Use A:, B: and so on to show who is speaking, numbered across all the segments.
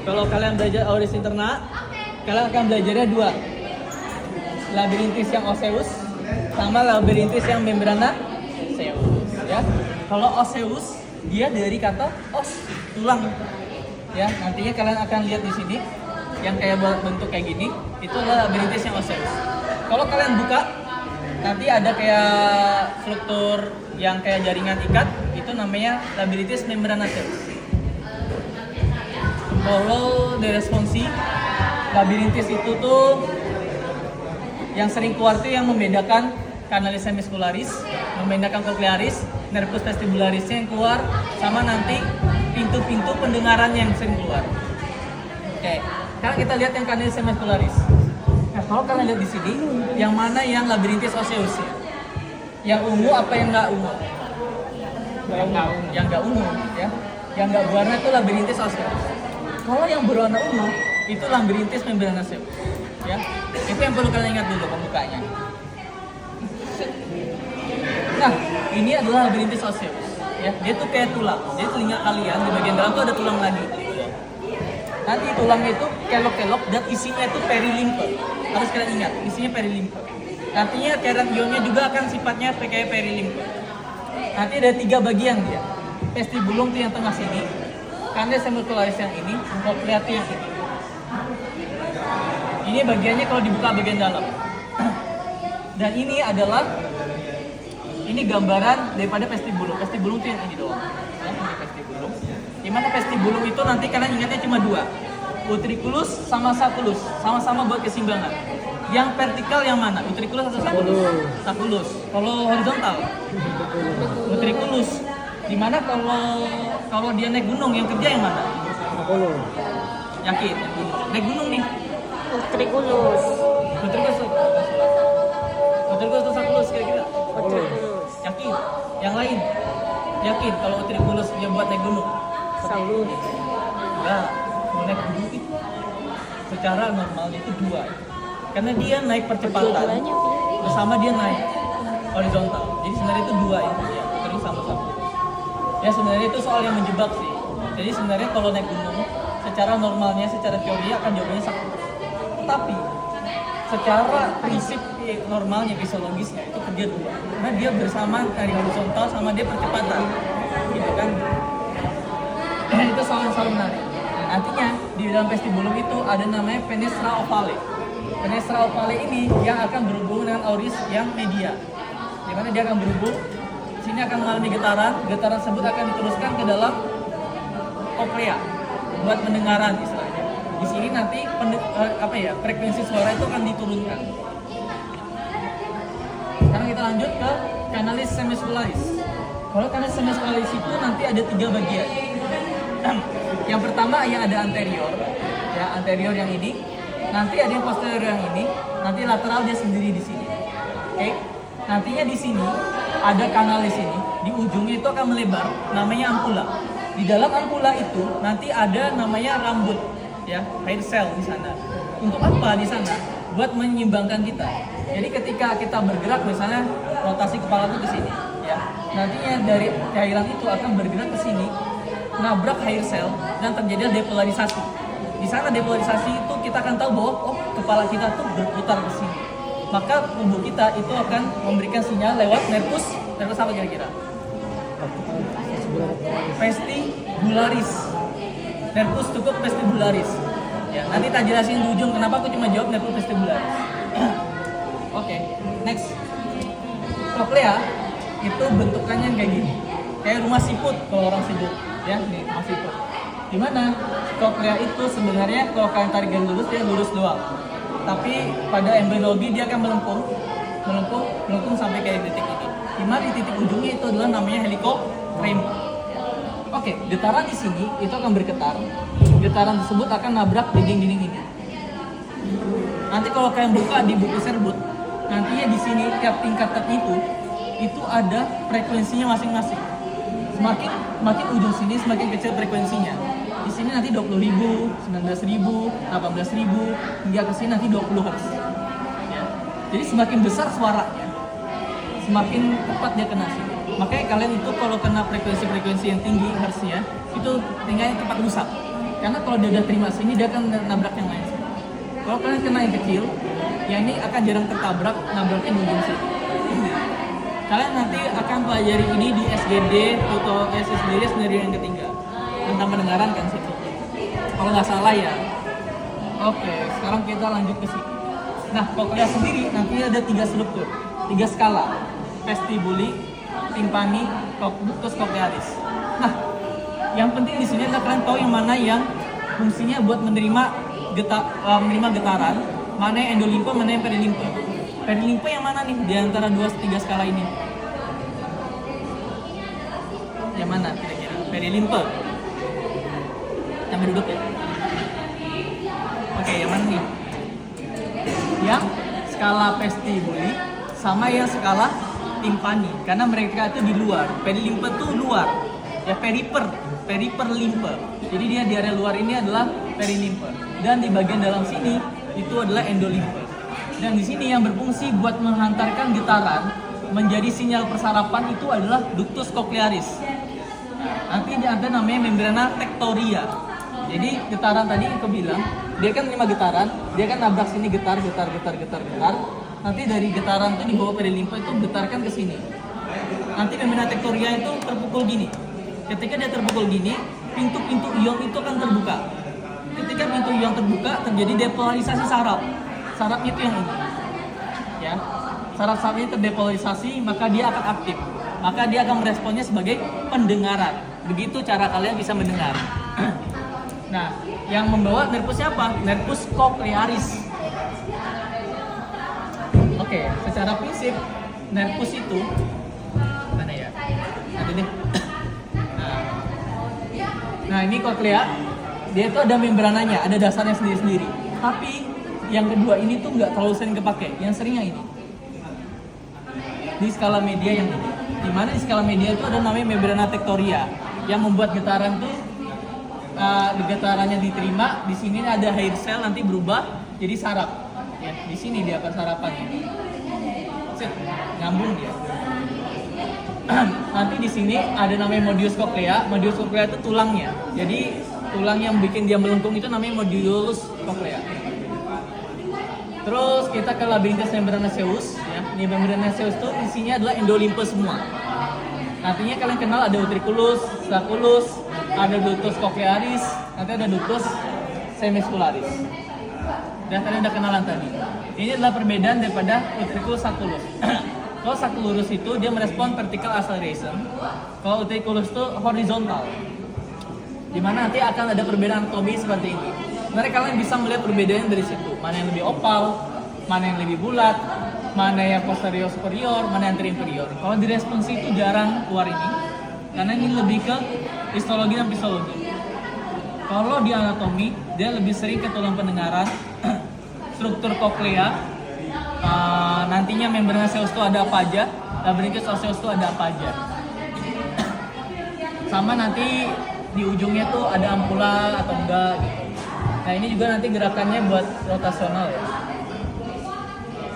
A: Kalau kalian belajar auris interna, kalian akan belajarnya dua. Labirintis yang osseus sama labirintis yang membrana seus, ya. Kalau osseus dia dari kata os, tulang. Ya, nantinya kalian akan lihat di sini yang kayak bentuk kayak gini, itu adalah labirintis yang osseus. Kalau kalian buka, nanti ada kayak struktur yang kayak jaringan ikat, itu namanya labirintis membrana seus. Kalau de responsi, labirintis itu tuh yang sering keluar tuh yang membedakan kanalis semicularis, membedakan cochlearis, nervus vestibularisnya yang keluar, sama nanti pintu-pintu pendengaran yang sering keluar. Oke, sekarang kita lihat yang kanalis semicularis. Nah, kalau kalian lihat di sini, yang mana yang labirintis osseus? Yang ungu apa yang nggak ungu? Yang nggak ungu, ya. Yang nggak berwarna itu labirintis osseus. Kalau yang berwarna ungu itu labirintis membrana seus. Ya, itu yang perlu kalian ingat dulu pembukanya. Nah, ini adalah labirintis osseus. Ya, dia tuh kayak tulang. Jadi telinga kalian di bagian dalam tuh ada tulang lagi. Nanti tulangnya itu kelok-kelok dan isinya itu perilimfe. Harus kalian ingat, isinya perilimfe. Nantinya cairan ionnya juga akan sifatnya kayak perilimfe. Nanti ada 3 bagian dia. Vestibulum tuh yang tengah sini, canalus semicularis yang ini, cochlea tuh yang ini. Ini bagiannya kalau dibuka bagian dalam. Dan ini adalah gambaran daripada vestibulum. Vestibulum itu yang ini doang. Ya, ini vestibulum. Dimana vestibulum itu nanti kalian ingatnya cuma 2. Utriculus sama sacculus. Sama-sama buat keseimbangan. Yang vertikal yang mana? Utriculus atau sacculus? Sacculus. Kalau horizontal? Utriculus. Dimana kalau dia naik gunung yang kerja yang mana?
B: Sacculus.
A: Yakin? Naik gunung nih.
C: Utriculus.
A: Utriculus atau sacculus kira-kira?
C: Utriculus.
A: Yakin? Yang lain? Yakin kalau utriculus dia buat naik gunung?
C: Saulus.
A: Enggak, mau naik gunung itu secara normalnya itu 2. Karena dia naik percepatan
C: Dua-duanya,
A: bersama dia naik horizontal. Jadi sebenarnya itu 2 itu ya, terus sama-sama. Ya sebenarnya itu soal yang menjebak sih. Jadi sebenarnya kalau naik gunung secara normalnya, secara teori akan jawabannya sacculus. Tapi secara prinsip normalnya, fisiologisnya itu kerja 2. Karena dia bersama dari horizontal sama dia percepatan, gitu kan? Itu soal yang selalu menarik. Nantinya di dalam vestibulum itu ada namanya fenestra ovale. Fenestra ovale ini yang akan berhubung dengan auris yang media. Di mana dia akan berhubung, sini akan mengalami getaran tersebut akan diteruskan ke dalam cochlea buat pendengaran istilahnya. Di sini nanti frekuensi suara itu akan diturunkan. Sekarang kita lanjut ke canalis semicularis. Kalau canalis semicularis itu nanti ada 3 bagian. Yang pertama yang ada anterior, ya anterior yang ini. Nanti ada yang posterior yang ini. Nanti lateral dia sendiri di sini. Oke. Nantinya di sini ada kanalis ini. Di ujungnya itu akan melebar, namanya ampula. Di dalam ampula itu nanti ada namanya rambut, ya, hair cell di sana. Untuk apa di sana? Buat menyeimbangkan kita. Jadi ketika kita bergerak, misalnya rotasi kepala itu ke sini, ya. Nantinya dari cairan itu akan bergerak ke sini, nabrak hair cell dan terjadi depolarisasi. Di sana depolarisasi itu kita akan tahu bahwa kepala kita tuh berputar ke sini. Maka tubuh kita itu akan memberikan sinyal lewat nervus apa kira-kira? Vestibularis. Nervus cukup vestibularis. Ya, nanti tak jelasin di ujung kenapa aku cuma jawab nervus vestibularis. Oke, next. Cochlea itu bentukannya kayak gini. Kayak rumah siput kalau orang sibuk, ya, nih rumah siput. Dimana cochlea itu sebenarnya kalau kalian tarik garis lurus dia lurus doang. Tapi pada embriologi dia akan melengkung sampai kayak titik ini. Dimana di titik ujungnya itu adalah namanya helicochreme. Oke, getaran di sini itu akan bergetar. Getaran tersebut akan nabrak dinding-dinding ini. Nanti kalau kalian buka di buku serbut, nantinya di sini tiap tingkatan itu ada frekuensinya masing-masing. Semakin ujung sini semakin kecil frekuensinya. Di sini nanti 20.000, 19.000, 18.000 hingga ke sini nanti 20 Hz. Ya. Jadi semakin besar suaranya, semakin tepat dia kena sini. Makanya kalian itu kalau kena frekuensi yang tinggi Hz-nya, itu tinggalnya tempat rusak. Karena kalau dia udah terima sini, dia akan nabrak yang lain. Kalau kalian kena yang kecil, ya ini akan jarang tertabrak, nabraknya di ujung sini. Kalian nanti akan pelajari ini di SGD atau sendiri yang ketiga tentang pendengaran kan situ. Kalau nggak salah ya. Oke, sekarang kita lanjut ke sini. Nah, koklea sendiri nanti ada 3 struktur, 3 skala: vestibuli, timpani, ductus cochlearis. Nah, yang penting di sini adalah kalian tahu yang mana yang fungsinya buat menerima getaran, mana yang endolimpa, mana yang perilimpa. Perilimpa yang mana nih di antara 2-3 skala ini? Yang mana kira-kira? Perilimpa. Sampai duduk ya. Oke, yang mana nih? Yang skala vestibuli sama yang skala timpani, karena mereka itu di luar. Perilimpa itu luar. Ya, periper limpa. Jadi dia di area luar ini adalah perilimpa. Dan di bagian dalam sini itu adalah endolimpa. Dan di sini yang berfungsi buat menghantarkan getaran menjadi sinyal persarapan itu adalah ductus cochlearis. Nanti ada namanya membrana tectoria. Jadi getaran tadi aku bilang, dia kan menerima getaran, dia kan nabrak sini getar. Nanti dari getaran itu di bawah perilimpa itu getarkan ke sini. Nanti membrana tectoria itu terpukul gini. Ketika dia terpukul gini, pintu-pintu ion itu akan terbuka. Ketika pintu ion terbuka, terjadi depolarisasi saraf. Sarafnya itu yang ini. Ya. Saraf-sarafnya terdepolarisasi, maka dia akan aktif. Maka dia akan meresponnya sebagai pendengaran. Begitu cara kalian bisa mendengar. Nah, yang membawa nervusnya apa? Nervus cochlearis. Oke, secara prinsip nervus itu mana ya? Ada deh. Nah, ini koklea, dia itu ada membrananya, ada dasarnya sendiri-sendiri. Tapi yang kedua ini tuh nggak terlalu sering kepake, yang seringnya ini. Di skala media yang ini. Dimana di skala media itu ada namanya membrana tectoria yang membuat getaran tuh getarannya diterima. Di sini ada hair cell nanti berubah jadi saraf. Ya, di sini dia akan sarapannya. Set, nyambung dia. Nanti di sini ada namanya modius cochlea. Modius cochlea itu tulangnya. Jadi tulang yang bikin dia melengkung itu namanya modius cochlea. Terus kita ke labyrinthus membranaceus. Ya. Ini membranaceus itu isinya adalah endolimpa semua. Artinya kalian kenal ada utriculus, sacculus, ada ductus cochlearis, nanti ada ductus semiscularis. Dan kalian udah kenalan tadi. Ini adalah perbedaan daripada utriculus sacculus. Kalau sacculus itu dia merespon vertical acceleration, kalau utriculus itu horizontal. Dimana nanti akan ada perbedaan anatomi seperti ini. Sebenarnya kalian bisa melihat perbedaan dari situ. Mana yang lebih opal, mana yang lebih bulat, mana yang posterior superior, mana yang anterior inferior. Kalau di responsi itu jarang keluar ini, karena ini lebih ke histologi dan fisiologi. Kalau di anatomi, dia lebih sering ke tulang pendengaran, struktur koklea, nantinya membranaceus itu ada apa aja, labyrinthus osseus itu ada apa aja. Sama nanti di ujungnya tuh ada ampula atau enggak gitu. Nah ini juga nanti gerakannya buat rotasional ya.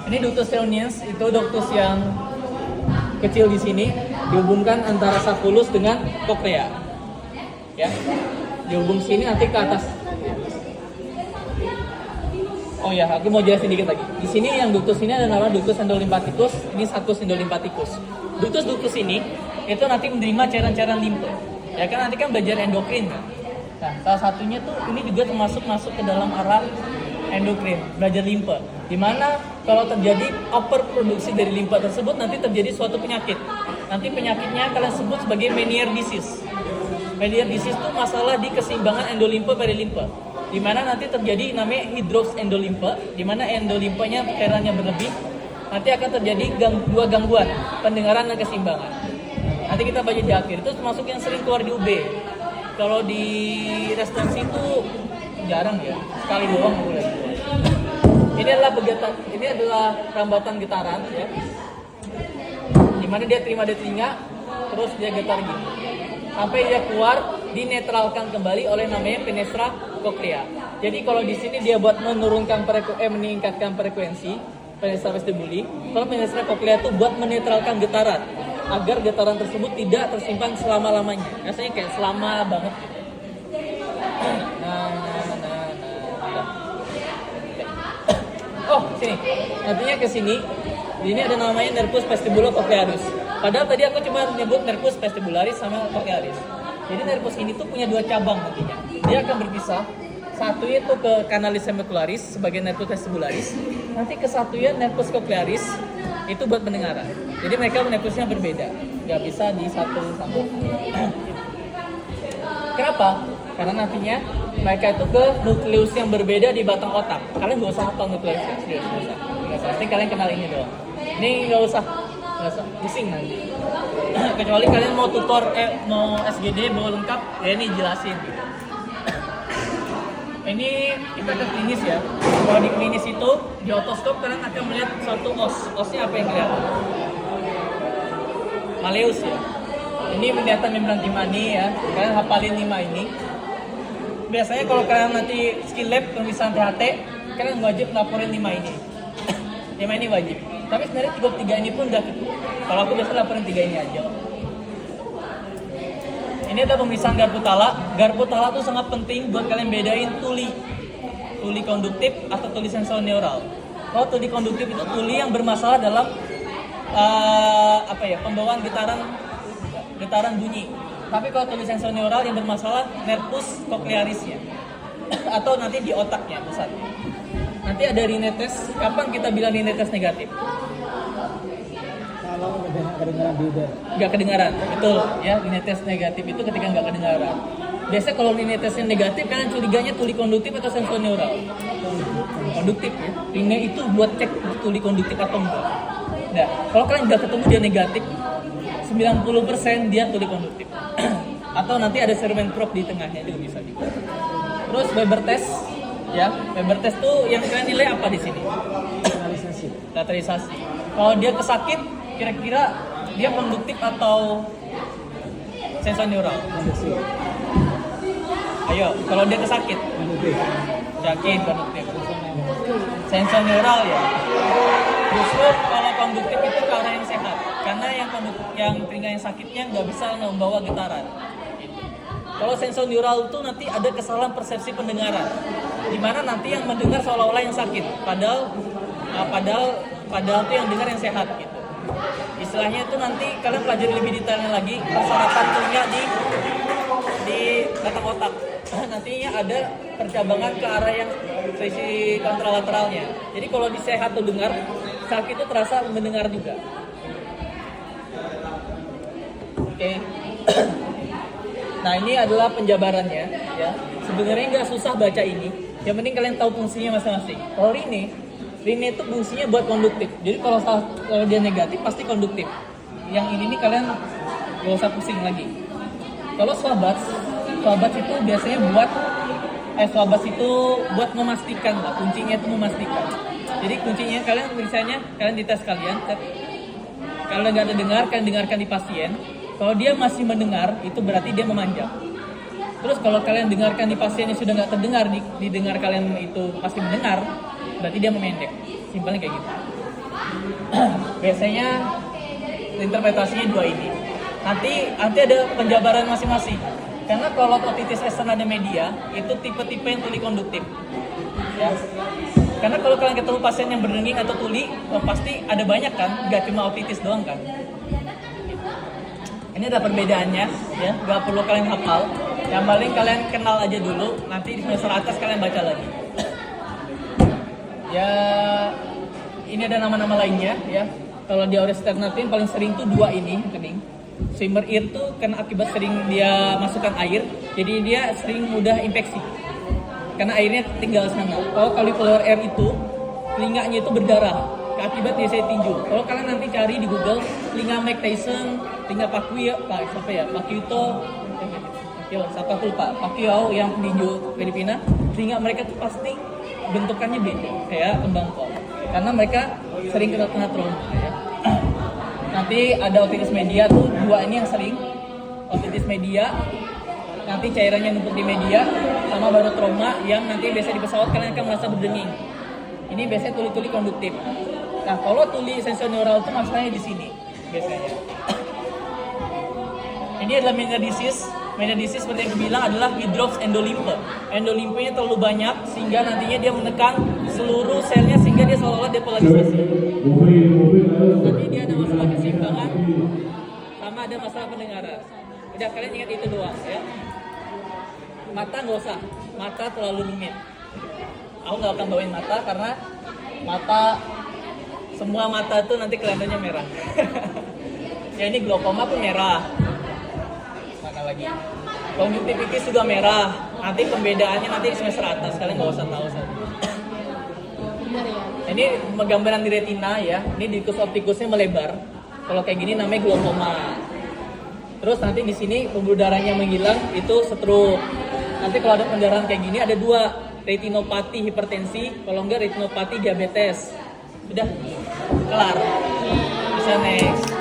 A: Ini ductus reuniens, itu ductus yang kecil di sini dihubungkan antara sacculus dengan koklea. Ya. Dihubung sini nanti ke atas. Oh ya, aku mau jelasin dikit lagi. Di sini yang ductus ini ada nama ductus endolimpaticus, ini sacculus endolimpaticus. Ductus ini itu nanti menerima cairan-cairan limpa. Ya kan nanti kan belajar endokrin kan. Nah, salah satunya tuh ini juga termasuk masuk ke dalam arah endokrin, belajar limpa. Dimana kalau terjadi overproduksi dari limpa tersebut nanti terjadi suatu penyakit. Nanti penyakitnya kalian sebut sebagai Meniere disease. Meniere disease itu masalah di keseimbangan endolimpa perilimpa. Dimana nanti terjadi namanya hydrox endolimpa, dimana endolimpanya cairannya berlebih. Nanti akan terjadi dua gangguan, pendengaran dan keseimbangan. Nanti kita baca di akhir, itu termasuk yang sering keluar di UB. Kalau di responsi itu jarang ya, sekali doang boleh. Ini adalah rambatan getaran ya. Dimana dia terima di telinga, terus dia getar gitu. Sampai dia keluar, dinetralkan kembali oleh namanya penestra cochlea. Jadi kalau di sini dia buat meningkatkan frekuensi penestra vestibuli, kalau penestra cochlea itu buat menetralkan getaran agar getaran tersebut tidak tersimpan selama-lamanya. Rasanya kayak selama banget. Nah, Sini. Nantinya ke sini. Ini ada namanya nervus vestibulocochlearus. Padahal tadi aku cuma nyebut nervus vestibularis sama cochlearis. Jadi nervus ini tuh punya 2 cabang nantinya. Dia akan berpisah. Satu itu ke canalis semicularis sebagai nervus vestibularis. Nanti ke satunya nervus cochlearis itu buat pendengaran. Jadi mereka nervusnya berbeda. Gak bisa di satu sama. Kenapa? Karena nantinya mereka itu ke nukleus yang berbeda di batang otak. Kalian nggak usah hafal nukleusnya, serius nggak usah. Nggak usah. Nanti kalian kenal ini doang. Ini nggak usah pusing nanti. Kecuali kalian mau tutor, mau SGD mau lengkap, ya ini jelasin. Ini kita ke klinis ya. Kalau di klinis itu di otoskop kalian akan melihat suatu os. Osnya apa yang kelihatan? Malleus ya. Ini penglihatan membran timani ya. Kalian hafalin 5 ini. Biasanya kalau kalian nanti skill lab pemeriksaan THT, kalian wajib laporin 5 ini. 5 ini wajib. Tapi sebenarnya cukup 3 ini pun udah cukup. Kalau aku biasa laporin 3 ini aja. Ini ada pemeriksaan garpu tala. Garpu tala tuh sangat penting buat kalian bedain tuli konduktif atau tuli sensorineural. Kalau tuli konduktif itu tuli yang bermasalah dalam pembawaan getaran bunyi. Tapi kalau tuli sensorineural yang bermasalah nervus cochlearisnya atau nanti di otaknya pusatnya. Nanti ada rinetes. Kapan kita bilang rinetes negatif?
B: Kalau nggak kedengaran beda.
A: Nggak kedengaran, betul ya. Rinetes negatif itu ketika nggak kedengaran. Biasanya kalau rinetesnya negatif, kalian curiganya tuli konduktif atau sensorineural? Konduktif ya. Rine itu buat cek tuli konduktif atau enggak. Nah, kalau kalian nggak ketemu dia negatif, 90% dia tuli konduktif. Atau nanti ada sermen probe di tengahnya juga bisa juga. Terus Weber test ya. Weber test tuh yang kalian nilai apa di sini? Lateralisasi. Kalau dia kesakit, kira-kira dia konduktif atau sensorineural? Ayo, kalau dia kesakit, yakin konduktif. Sensorineural ya. Justru kalau konduktif itu ke arah yang sehat, karena yang telinga yang sakitnya nggak bisa membawa getaran. Kalau sensorineural itu nanti ada kesalahan persepsi pendengaran, di mana nanti yang mendengar seolah-olah yang sakit, padahal itu yang dengar yang sehat gitu. Istilahnya itu nanti kalian pelajari lebih detailnya lagi persyaratan telinga di batang otak. Nantinya ada percabangan ke arah yang sisi kontralateralnya. Jadi kalau di sehat tuh dengar, sakit itu terasa mendengar juga. Oke. Nah ini adalah penjabarannya ya. Sebenarnya nggak susah baca ini. Yang penting kalian tahu fungsinya masing-masing. Kalau rine itu fungsinya buat konduktif. Jadi kalau dia negatif pasti konduktif. Yang ini nih kalian nggak usah pusing lagi. Kalau swabats itu biasanya swabats itu buat memastikan lah. Kuncinya itu memastikan. Jadi kuncinya kalian misalnya kalian dites kalian. Kalau nggak ada dengar, kalian dengarkan di pasien. Kalau dia masih mendengar, itu berarti dia memanjang. Terus kalau kalian dengarkan di pasien yang sudah nggak terdengar, didengar kalian itu pasti mendengar, berarti dia memendek. Simpelnya kayak gitu. Biasanya interpretasinya 2 ini. Nanti ada penjabaran masing-masing. Karena kalau otitis externa media itu tipe-tipe yang tuli konduktif. Ya. Karena kalau kalian ketemu pasien yang berdenging atau tuli, pasti ada banyak kan, nggak cuma otitis doang kan. Ini ada perbedaannya, ya, nggak perlu kalian hafal. Yang paling kalian kenal aja dulu, nanti di semester atas kalian baca lagi. Ya, ini ada nama-nama lainnya, ya. Kalau di aurea sternatin paling sering tuh 2 ini, kening. Swimmer ear tuh kan akibat sering dia masukkan air, jadi dia sering mudah infeksi. Karena airnya tinggal sana. Kalau cauliflower ear itu, telinganya itu berdarah. Akibat dia saya tinju. Kalau kalian nanti cari di Google telinga Mike Tyson, telinga Pacquiao yang tinju Filipina, telinga mereka tuh pasti bentukannya beda, kayak kembang kol. Karena mereka sering kena trauma. Ya. Nanti ada otitis media tuh 2 ini yang sering. Otitis media, nanti cairannya numpuk di media, sama baru trauma yang nanti biasa di pesawat kalian akan merasa berdenging. Ini biasanya tuli-tuli konduktif. Nah, kalau tuli sensorineural itu masalahnya di sini biasanya. Ini adalah meningitis. Metathesis seperti yang bilang adalah hydrops endolimpe. Endolimpenya terlalu banyak sehingga nantinya dia menekan seluruh selnya sehingga dia seolah-olah depolarisasi. Nanti dia ada masalah keseimbangan sama ada masalah pendengaran. Udah kalian ingat itu doang ya. Mata nggak usah, mata terlalu rumit. Aku nggak akan bawain mata karena semua mata tuh nanti kelihatannya merah. Ya ini glaukoma pun merah. Mana lagi? Konjungtivitis juga merah. Nanti pembedaannya nanti semester atas, kalian nggak usah tahu saja. Ini gambaran di retina ya. Ini dikus optikusnya melebar. Kalau kayak gini namanya glaukoma. Terus nanti di sini pembuluh darahnya menghilang, itu stroke. Nanti kalau ada pendarahan kayak gini ada dua, retinopati hipertensi, kalau enggak retinopati diabetes. Sudah kelar. Bisa next.